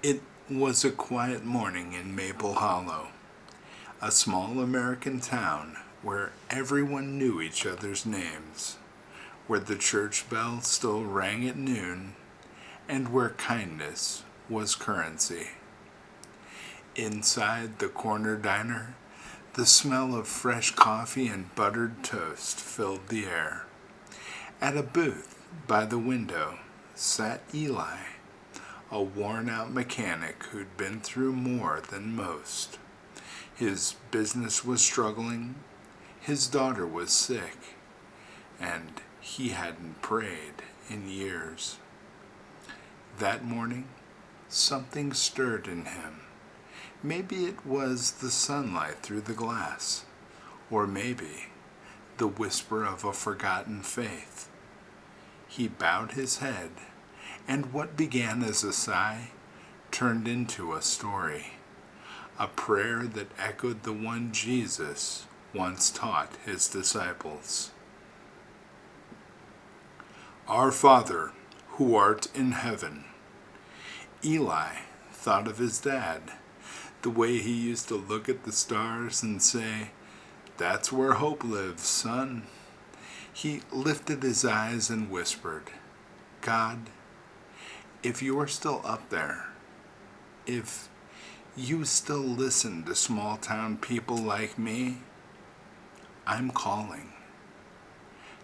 It was a quiet morning in Maple Hollow, a small American town where everyone knew each other's names, where the church bell still rang at noon, and where kindness was currency. Inside the corner diner, the smell of fresh coffee and buttered toast filled the air. At a booth by the window sat Eli, a worn out mechanic who'd been through more than most. His business was struggling, his daughter was sick, and he hadn't prayed in years. That morning, something stirred in him. Maybe it was the sunlight through the glass, or maybe the whisper of a forgotten faith. He bowed his head, and what began as a sigh turned into a story, a prayer that echoed the one Jesus once taught his disciples. Our Father, who art in heaven. Eli thought of his dad, the way he used to look at the stars and say, "That's where hope lives, son." He lifted his eyes and whispered, "God, if you are still up there, if you still listen to small town people like me, I'm calling.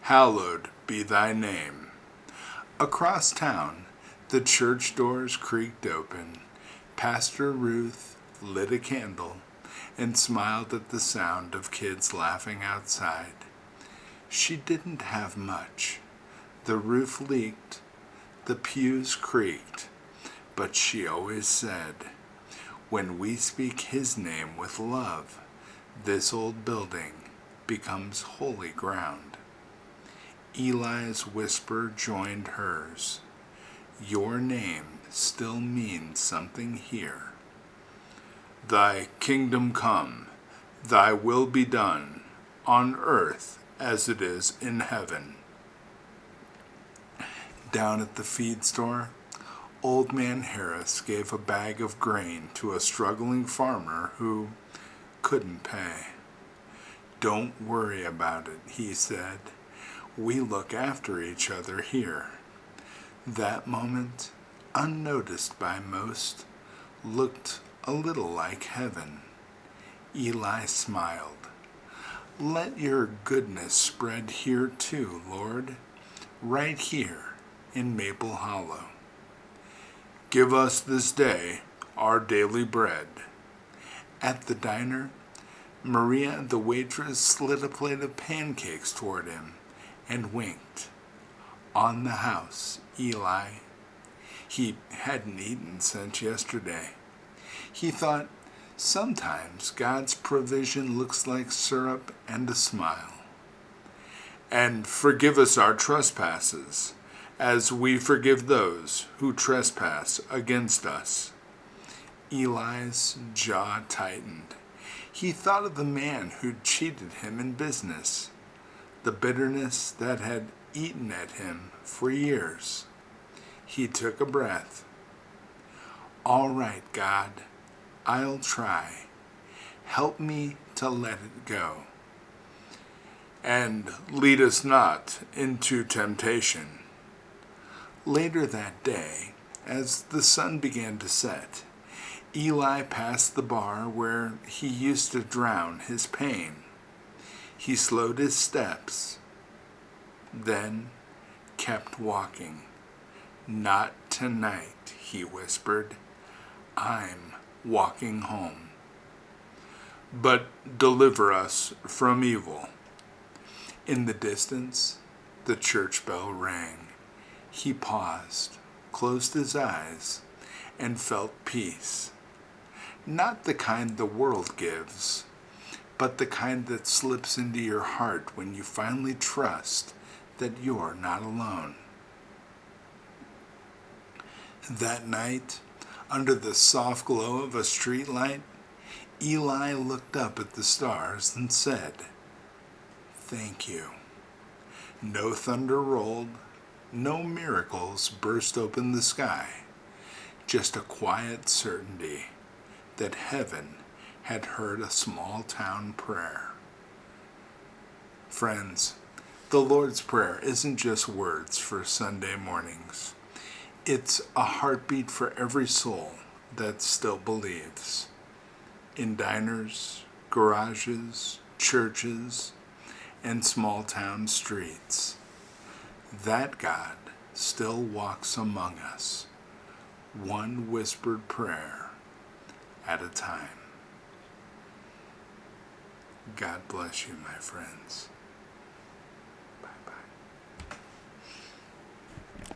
Hallowed be thy name." Across town, the church doors creaked open. Pastor Ruth lit a candle and smiled at the sound of kids laughing outside. She didn't have much. The roof leaked, the pews creaked, but she always said, "When we speak his name with love, this old building becomes holy ground." Eli's whisper joined hers. Your name still means something here. Thy kingdom come, thy will be done, on earth as it is in heaven. Down at the feed store, Old Man Harris gave a bag of grain to a struggling farmer who couldn't pay. "Don't worry about it," he said. "We look after each other here." That moment, unnoticed by most, looked a little like heaven. Eli smiled. "Let your goodness spread here too, Lord, right here in Maple Hollow. Give us this day our daily bread." At the diner, Maria, the waitress, slid a plate of pancakes toward him and winked. On the house, Eli. He hadn't eaten since yesterday. He thought, sometimes God's provision looks like syrup and a smile. "And forgive us our trespasses, as we forgive those who trespass against us." Eli's jaw tightened. He thought of the man who'd cheated him in business, the bitterness that had eaten at him for years. He took a breath. "All right, God, I'll try. Help me to let it go. And lead us not into temptation." Later that day, as the sun began to set, Eli passed the bar where he used to drown his pain. He slowed his steps, then kept walking. "Not tonight," he whispered. "I'm walking home. But deliver us from evil." In the distance, the church bell rang. He paused, closed his eyes, and felt peace. Not the kind the world gives, but the kind that slips into your heart when you finally trust that you're not alone. That night, under the soft glow of a street light, Eli looked up at the stars and said, "Thank you." No thunder rolled, no miracles burst open the sky, just a quiet certainty that heaven had heard a small town prayer. Friends, the Lord's Prayer isn't just words for Sunday mornings. It's a heartbeat for every soul that still believes. In diners, garages, churches, and small town streets, that God still walks among us, one whispered prayer at a time. God bless you, my friends.